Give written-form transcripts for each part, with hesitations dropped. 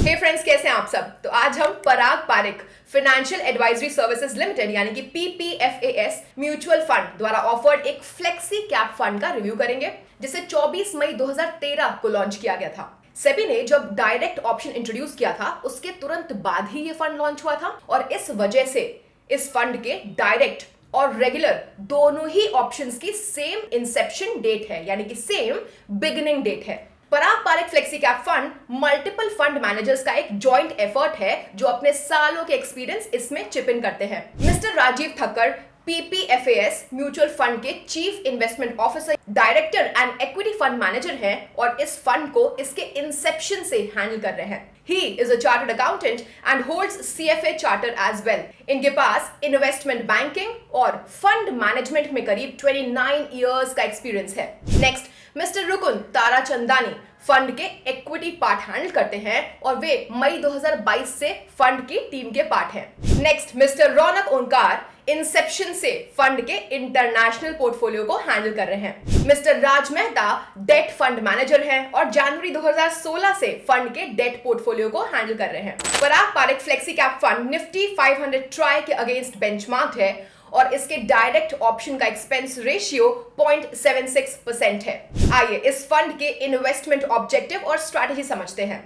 हे friends, कैसे हैं आप सब। तो आज हम Parag Parikh financial advisory services limited यानी कि PPFAS म्यूचुअल फंड द्वारा ऑफर्ड एक फ्लेक्सी कैप फंड का रिव्यू करेंगे, जिसे 24 मई 2013 को लॉन्च किया गया था। सेबी ने जब डायरेक्ट ऑप्शन इंट्रोड्यूस किया था, उसके तुरंत बाद ही ये फंड लॉन्च हुआ था और इस वजह से इस फंड के डायरेक्ट और रेगुलर दोनों ही ऑप्शंस की सेम इंसेप्शन डेट है, यानी कि सेम बिगिनिंग डेट है। Parag Parikh flexi cap fund multiple fund managers का एक जॉइंट एफर्ट है, जो अपने सालों के एक्सपीरियंस इसमें चिप इन करते हैं। Mister Rajeev Thakkar PPFAS mutual fund के chief investment officer, director and equity fund manager हैं और इस फंड को इसके इंसेप्शन से हैंडल कर रहे हैं। He is a chartered accountant and holds CFA charter as well. इनके पास इन्वेस्टमेंट बैंकिंग और फंड मैनेजमेंट में करीब 29 इयर्स का एक्सपीरियंस है। नेक्स्ट, मिस्टर रुकुन ताराचंदानी फंड के इक्विटी पार्ट हैंडल करते हैं और वे मई 2022 से फंड की टीम के पार्ट हैं। नेक्स्ट, मिस्टर रौनक ओंकार इंसेप्शन से फंड के इंटरनेशनल पोर्टफोलियो को हैंडल कर रहे हैं। मिस्टर राज मेहता डेट फंड मैनेजर हैं और जनवरी 2016 से फंड के डेट पोर्टफोलियो को हैंडल कर रहे हैं। Parag Parikh flexi cap fund Nifty 500 TRI के अगेंस्ट बेंचमार्क है और इसके डायरेक्ट ऑप्शन का एक्सपेंस रेशियो 0.76% है। आइए इस फंड के इन्वेस्टमेंट ऑब्जेक्टिव और स्ट्रैटेजी समझते हैं।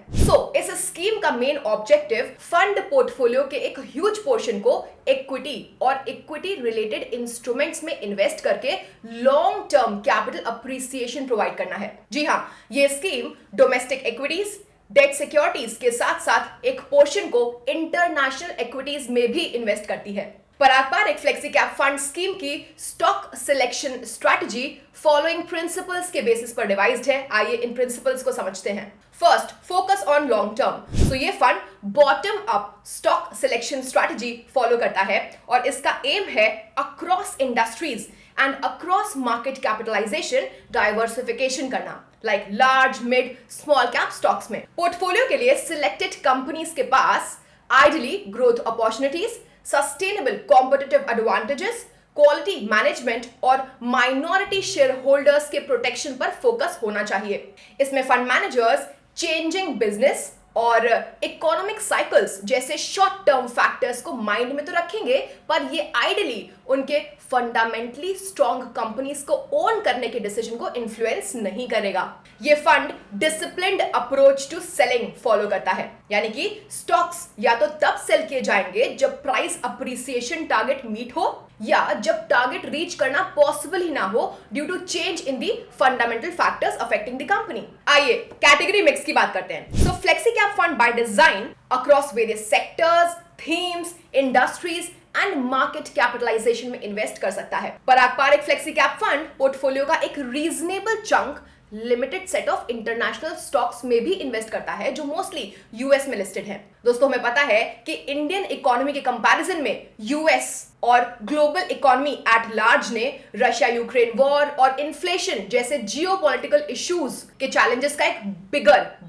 इस स्कीम का मेन ऑब्जेक्टिव फंड पोर्टफोलियो के एक ह्यूज पोर्शन को इक्विटी और इक्विटी रिलेटेड इंस्ट्रूमेंट्स में इन्वेस्ट करके long term capital appreciation provide करना है। जी हाँ, ये scheme domestic equities, debt securities के साथ साथ एक पोर्शन को इंटरनेशनल इक्विटीज में भी इन्वेस्ट करती है। Parag Parikh flexi cap fund scheme की stock selection strategy following principles के बेसिस पर डिवाइस्ड है। आइए इन प्रिंसिपल्स को समझते हैं। First, focus on long term. ये fund bottom up stock selection strategy follow करता है और इसका एम है across industries and across market capitalisation diversification करना, like large, mid, small cap stocks में। पोर्टफोलियो के लिए सिलेक्टेड कंपनीज के पास ideally growth opportunities, sustainable competitive advantages, quality management और माइनॉरिटी शेयर होल्डर्स के प्रोटेक्शन पर फोकस होना चाहिए। इसमें फंड मैनेजर्स चेंजिंग बिजनेस और इकोनॉमिक साइकिल्स जैसे शॉर्ट टर्म फैक्टर्स को माइंड में तो रखेंगे, पर ये आइडियली उनके फंडामेंटली स्ट्रॉन्ग कंपनीज को ओन करने के डिसीजन को इन्फ्लुएंस नहीं करेगा। ये fund disciplined approach to selling follow करता है, यानी कि स्टॉक्स या तो तब सेल किए जाएंगे जब प्राइस अप्रिसिएशन टारगेट मीट हो या जब टारगेट रीच करना पॉसिबल ही ना हो due to change in the fundamental factors affecting the company. आइए कैटेगरी मिक्स की बात करते हैं। Flexi cap fund by design across various sectors, themes, industries and market capitalisation में इन्वेस्ट कर सकता है। Parag Parikh flexi cap fund portfolio का एक reasonable chunk limited set of international stocks में भी इन्वेस्ट करता है, जो मोस्टली यूएस में लिस्टेड है। दोस्तों, हमें पता है कि इंडियन इकोनॉमी के कंपैरिजन में यूएस और ग्लोबल इकोनॉमी एट लार्ज ने रशिया यूक्रेन वॉर और इन्फ्लेशन जैसे जियोपॉलिटिकल इश्यूज के चैलेंजेस का एक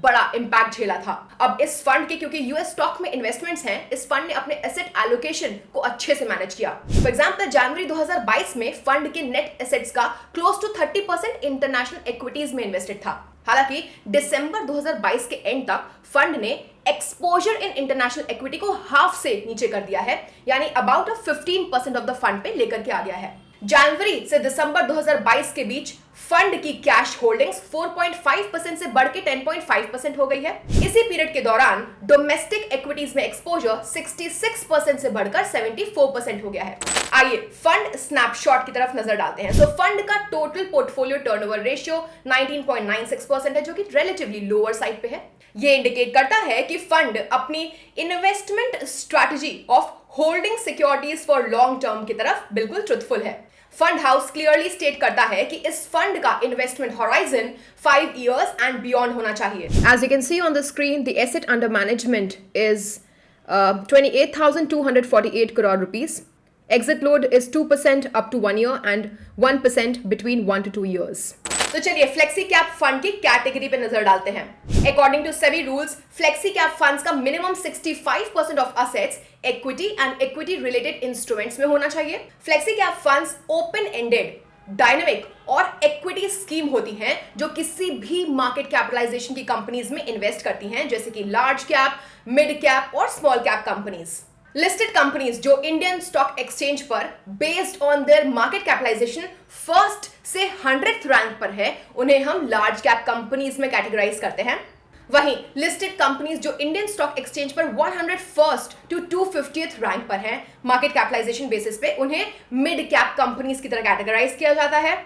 बड़ा इंपैक्ट झेला था। अब इस फंड के क्योंकि यूएस स्टॉक में इन्वेस्टमेंट्स हैं, इस फंड ने अपने एसेट एलोकेशन को अच्छे से मैनेज किया। फॉर एग्जांपल, जनवरी 2022 में फंड के नेट एसेट्स का क्लोज टू 30% इंटरनेशनल इक्विटीज में इन्वेस्टेड था। हालांकि दिसंबर 2022 के एंड तक फंड ने एक्सपोजर इन इंटरनेशनल इक्विटी को हाफ से नीचे कर दिया है, यानी अबाउट 15% ऑफ द फंड पे लेकर के आ गया है। जनवरी से दिसंबर 2022 के बीच फंड की कैश होल्डिंग्स 4.5% से बढ़ के 10.5% हो गई है। इसी पीरियड के दौरान डोमेस्टिक इक्विटीज में एक्सपोजर 66% से बढ़कर 74% हो गया है। आइए फंड स्नैपशॉट की तरफ नजर डालते हैं। फंड का टोटल पोर्टफोलियो टर्नओवर रेशियो 19.96% है, जो कि रिलेटिवली लोअर साइड पे है। ये इंडिकेट करता है कि फंड अपनी investment strategy of holding securities for long term की तरफ बिल्कुल ट्रुथफुल है। फंड हाउस क्लियरली स्टेट करता है कि इस फंड का investment horizon 5 years and beyond होना चाहिए। As you can see on the screen, the asset under management is 28,248 crore rupees. Exit load is 2% up to 1 year and 1% between 1 to 2 years. तो चलिए flexi cap fund की category पे नजर डालते हैं। According to SEBI rules, flexi cap funds का minimum 65% of assets equity and equity related instruments में होना चाहिए। Flexi cap funds open ended dynamic और इक्विटी स्कीम होती हैं जो किसी भी मार्केट कैपिटलाइजेशन की कंपनीज में इन्वेस्ट करती हैं, जैसे कि लार्ज कैप, मिड कैप और small cap companies. Listed companies जो इंडियन स्टॉक एक्सचेंज पर based on their market capitalisation first से 100th रैंक पर है, उन्हें हम लार्ज कैप कंपनीज में कैटेगराइज करते हैं। वहीं लिस्टेड कंपनीज जो इंडियन स्टॉक एक्सचेंज पर 101st to 250th रैंक पर हैं मार्केट कैपिटलाइजेशन बेसिस पे, उन्हें मिड कैप कंपनीज की तरह कैटेगराइज किया जाता है।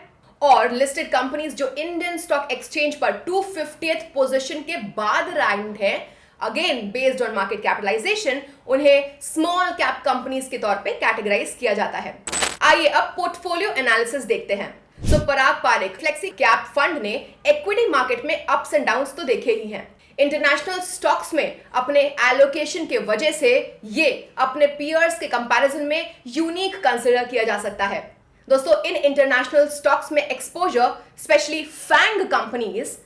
और लिस्टेड कंपनीज जो इंडियन स्टॉक एक्सचेंज पर 250th पोजीशन के बाद रैंक है, again based on market capitalisation, उन्हें स्मॉल कैप कंपनीज के तौर पे कैटेगराइज किया जाता है। आइए अब पोर्टफोलियो एनालिसिस देखते हैं। पराग पारेख फ्लेक्सी कैप फंड ने इक्विटी मार्केट में अप्स एंड डाउन्स तो देखे ही हैं। इंटरनेशनल स्टॉक्स में अपने एलोकेशन के वजह से ये अपने पीयर्स के कंपैरिजन में यूनिक कंसीडर किया जा सकता है। दोस्तों, इन इंटरनेशनल स्टॉक्स में एक्सपोजर, स्पेशली फैंग कंपनीज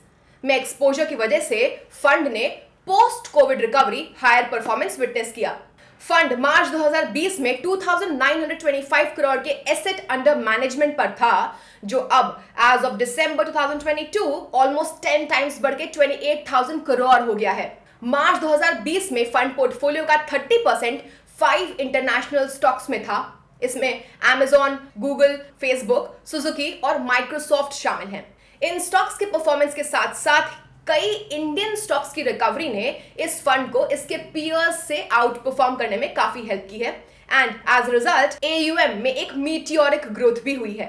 में एक्सपोजर की वजह से फंड ने post Covid recovery higher performance witness किया। फंड मार्च 2020 में 2925 करोड़ के एसेट अंडर मैनेजमेंट पर था, जो अब एज ऑफ दिसंबर 2022 ऑलमोस्ट 10 टाइम्स बढ़ के 28,000 करोड़ हो गया है। मार्च 2020 में फंड पोर्टफोलियो का 30% 5 इंटरनेशनल स्टॉक्स में था। इसमें Amazon, गूगल, फेसबुक, सुजुकी और माइक्रोसॉफ्ट शामिल हैं। इन स्टॉक्स के परफॉर्मेंस के साथ साथ कई इंडियन स्टॉक्स की रिकवरी ने इस फंड को इसके पीयर्स से आउट परफॉर्म करने में काफी हेल्प की है एंड एज रिजल्ट AUM में एक मीटियोरिक ग्रोथ भी हुई है।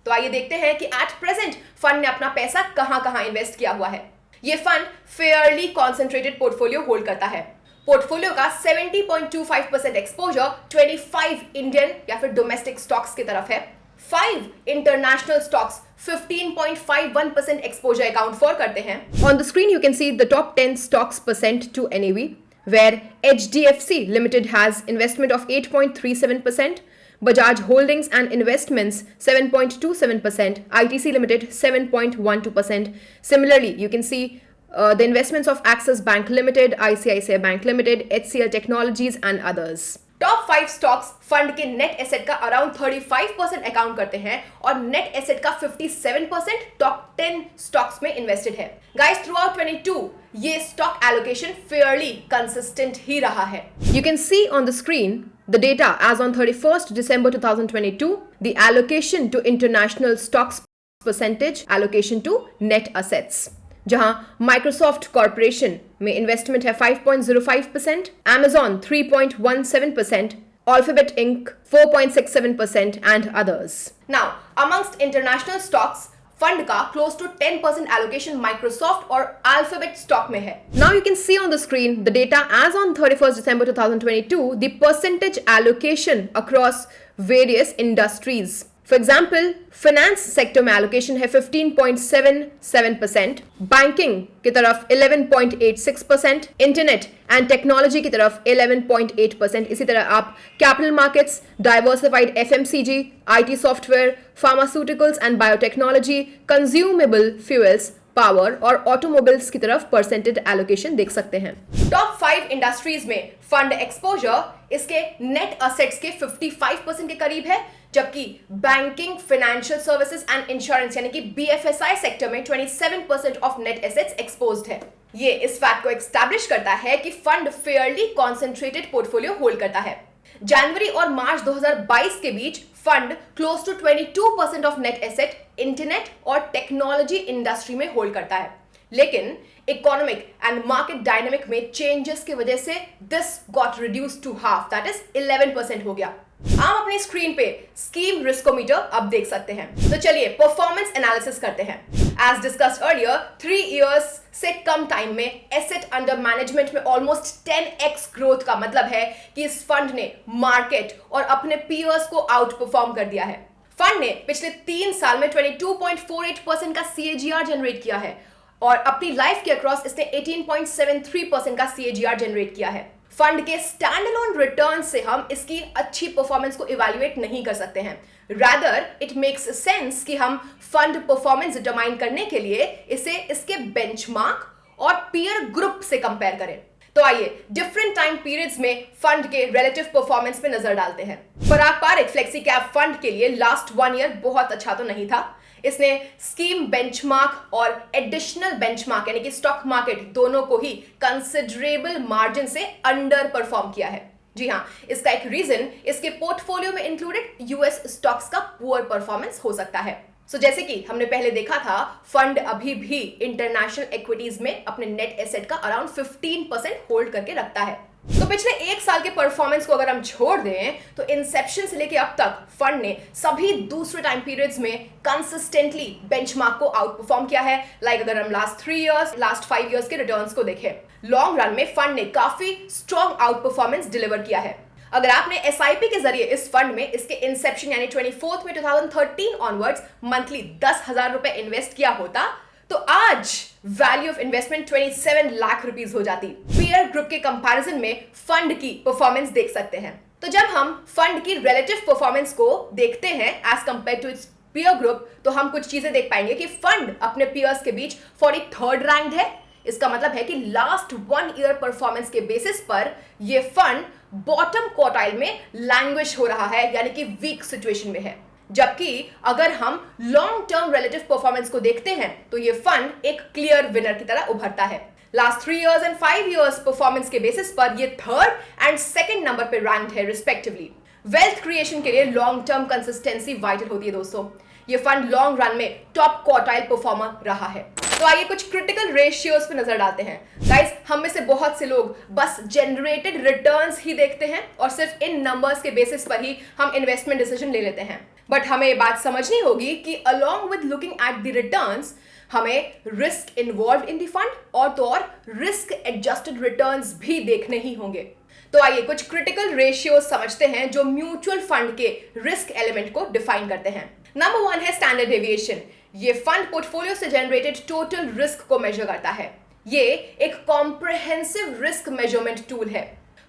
तो आइए देखते हैं कि एट प्रेजेंट फंड ने अपना पैसा कहां इन्वेस्ट किया हुआ है। ये fund fairly concentrated portfolio hold करता है। पोर्टफोलियो का 70.25% एक्सपोजर 25 इंडियन या फिर डोमेस्टिक स्टॉक्स की तरफ है। 5 international stocks 15.51% exposure account for करते हैं। On the screen you can see the top 10 stocks percent to NAV, where HDFC Limited has investment of 8.37%, Bajaj Holdings and Investments 7.27%, ITC Limited 7.12%. Similarly, you can see the investments of Axis Bank Limited, ICICI Bank Limited, HCL Technologies and others. Top 5 stocks fund के net asset का around 35% account करते हैं और net asset का 57% top 10 stocks में invested है। Guys, through out 22 ये stock allocation Fairlie consistent ही रहा है। You can see on the screen the data as on 31st December 2022, the allocation to international stocks percentage allocation to net assets, जहां Microsoft corporation में investment है 5.05%, Amazon 3.17%, Alphabet Inc 4.67% and others. Now, amongst international stocks, fund का close to 10% allocation Microsoft और Alphabet stock में है. Now you can see on the screen the data as on 31st December 2022, the percentage allocation across various industries. For example, finance sector में allocation है 15.77%, banking की तरफ 11.86%, internet and technology की तरफ 11.8%। इसी तरह आप capital markets, diversified FMCG, IT software, pharmaceuticals and biotechnology, consumable fuels, power और ऑटोमोबाइल्स की तरफ परसेंटेज एलोकेशन देख सकते हैं। टॉप 5 इंडस्ट्रीज में फंड एक्सपोजर इसके नेट असेट्स के 55% के करीब है, जबकि banking, financial services and insurance यानी कि BFSI सेक्टर में 27% ऑफ नेट एसेट्स एक्सपोज्ड है। ये इस फैक्ट को एस्टैब्लिश करता है कि fund fairly concentrated portfolio hold करता है। जनवरी और मार्च 2022 के बीच fund close to 22% of net asset internet और टेक्नोलॉजी इंडस्ट्री में होल्ड करता है, लेकिन इकोनॉमिक एंड मार्केट डायनामिक में चेंजेस की वजह से this got reduced to half, that is 11% हो गया। आप अपनी स्क्रीन पे स्कीम रिस्कोमीटर अब देख सकते हैं। तो चलिए परफॉर्मेंस एनालिसिस करते हैं। एज डिस्कस्ड अर्लियर, 3 इयर्स से कम टाइम में एसेट अंडर मैनेजमेंट में ऑलमोस्ट 10x ग्रोथ का मतलब है कि इस फंड ने मार्केट और अपने पीयर्स को आउट परफॉर्म कर दिया है। फंड ने पिछले 3 साल में 22.48% का CAGR जनरेट किया है और अपनी लाइफ के अक्रॉस इसने 18.73% का CAGR जनरेट किया है। फंड के स्टैंड अलोन रिटर्न से हम इसकी अच्छी परफॉर्मेंस को इवैल्यूएट नहीं कर सकते हैं। रादर इट मेक्स सेंस कि हम फंड परफॉर्मेंस डिटरमाइन करने के लिए इसे इसके बेंचमार्क और पीयर ग्रुप से कंपेयर करें। तो आइए डिफरेंट टाइम पीरियड्स में फंड के रिलेटिव परफॉर्मेंस पे नजर डालते हैं। पराग पारेख फ्लेक्सी कैप फंड के लिए लास्ट 1 ईयर बहुत अच्छा तो नहीं था। इसने स्कीम बेंचमार्क और एडिशनल बेंचमार्क यानी कि स्टॉक मार्केट दोनों को ही कंसिडरेबल मार्जिन से अंडर परफॉर्म किया है। जी हाँ, इसका एक रीजन इसके पोर्टफोलियो में इंक्लूडेड यूएस स्टॉक्स का पुअर परफॉर्मेंस हो सकता है। जैसे कि हमने पहले देखा था, फंड अभी भी इंटरनेशनल इक्विटीज में अपने नेट एसेट का अराउंड 15% होल्ड करके रखता है। तो पिछले 1 साल के परफॉर्मेंस को अगर हम छोड़ दें तो इंसेप्शन से लेके अब तक फंड ने सभी दूसरे टाइम पीरियड्स में कंसिस्टेंटली बेंचमार्क को आउट परफॉर्म किया है। अगर हम लास्ट 3 इयर्स, लास्ट 5 इयर्स के रिटर्न्स को देखें, लॉन्ग रन में फंड ने काफी स्ट्रॉन्ग आउट परफॉर्मेंस डिलीवर किया है। अगर आपने एसआईपी के जरिए इस फंड में इसके इंसेप्शन यानी 24 में 2013 ऑनवर्ड्स मंथली 10,000 रुपए इन्वेस्ट किया होता तो आज value of investment 27 lakh rupees हो जाती। पीयर ग्रुप के कंपैरिजन में फंड की परफॉर्मेंस देख सकते हैं। तो जब हम फंड की रिलेटिव परफॉर्मेंस को देखते हैं as compare to its peer group, तो हम कुछ चीजें देख पाएंगे कि फंड अपने पीयर्स के बीच 43rd रैंक्ड है। इसका मतलब है कि लास्ट 1 ईयर परफॉर्मेंस के बेसिस पर ये फंड बॉटम क्वार्टाइल में लैंग्विश हो रहा है, यानी कि वीक सिचुएशन में है। जबकि अगर हम लॉन्ग टर्म रिलेटिव परफॉर्मेंस को देखते हैं तो ये फंड एक क्लियर विनर की तरह उभरता है। Last 3 years and 5 years performance के बेसिस पर ये 3rd एंड 2nd नंबर पे रैंक्ड है रिस्पेक्टिवली। वेल्थ क्रिएशन के लिए लॉन्ग टर्म कंसिस्टेंसी वाइटल होती है दोस्तों। ये फंड लॉन्ग रन में टॉप क्वार्टाइल परफॉर्मर रहा है। तो आइए कुछ क्रिटिकल रेशियोज पे नजर डालते हैं। गाइस, हम में से बहुत से लोग बस जनरेटेड रिटर्न्स ही देखते हैं और सिर्फ इन नंबर्स के बेसिस पर ही हम इन्वेस्टमेंट डिसीजन ले लेते हैं। बट हमें ये बात समझनी होगी कि along with looking at the returns हमें risk involve in the fund और तो और रिस्क एडजस्टेड रिटर्न्स भी देखने ही होंगे। तो आइए कुछ क्रिटिकल रेशियोज समझते हैं जो म्यूचुअल फंड के रिस्क एलिमेंट को डिफाइन करते हैं। नंबर 1 है स्टैंडर्ड डेविएशन। ये फंड पोर्टफोलियो से जनरेटेड टोटल रिस्क को मेजर करता है। ये एक कॉम्प्रिहेंसिव रिस्क मेजरमेंट टूल है।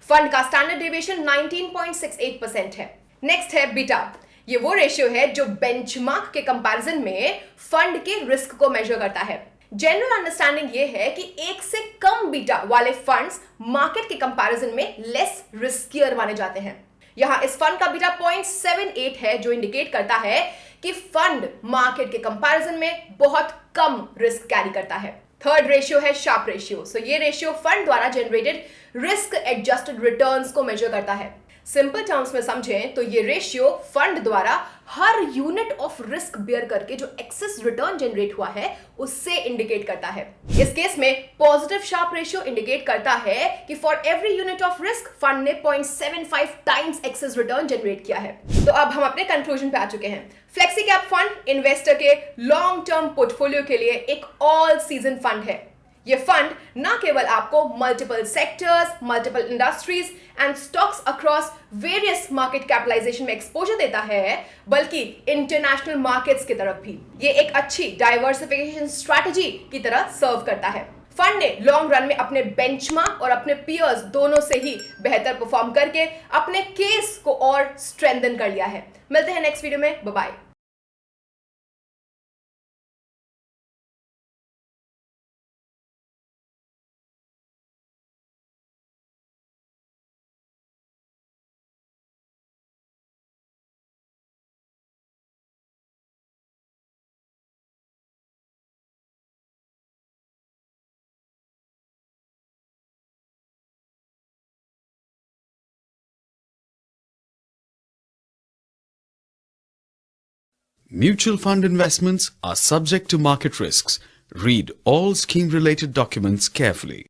फंड का स्टैंडर्ड डेविएशन 19.68% है। नेक्स्ट है बीटा। ये वो रेशियो है जो बेंचमार्क के कंपैरिजन में फंड के रिस्क को मेजर करता है। जनरल अंडरस्टैंडिंग ये है कि 1 से कम बीटा वाले फंड्स मार्केट के कंपैरिजन में लेस रिस्कियर माने जाते हैं। यहां इस फंड का बीटा 0.78 है, जो इंडिकेट करता है कि फंड मार्केट के कंपैरिजन में बहुत कम रिस्क कैरी करता है। थर्ड रेशियो है शार्प रेशियो। ये रेशियो फंड द्वारा जनरेटेड रिस्क एडजस्टेड रिटर्न्स को मेजर करता है। सिंपल टर्म्स में समझें तो ये रेशियो फंड द्वारा हर यूनिट ऑफ रिस्क बियर करके जो एक्सेस रिटर्न जनरेट हुआ है उससे इंडिकेट करता है। इस केस में पॉजिटिव शार्प रेशियो इंडिकेट करता है कि for every unit of risk fund ने 0.75 टाइम्स एक्सेस रिटर्न जनरेट किया है। तो अब हम अपने कंक्लूजन पे आ चुके हैं। फ्लेक्सी कैप फंड इन्वेस्टर के लॉन्ग टर्म पोर्टफोलियो के लिए एक ऑल सीजन फंड है। ये फंड ना केवल आपको multiple sectors, multiple industries and stocks across various market capitalisation में एक्सपोजर देता है, बल्कि इंटरनेशनल मार्केट्स की तरफ भी ये एक अच्छी डाइवर्सिफिकेशन स्ट्रैटेजी की तरह सर्व करता है। फंड ने लॉन्ग रन में अपने बेंचमार्क और अपने पीयर्स दोनों से ही बेहतर परफॉर्म करके अपने केस को और स्ट्रेंथन कर लिया है। मिलते हैं नेक्स्ट वीडियो में। Bye bye. Mutual fund investments are subject to market risks. Read all scheme-related documents carefully.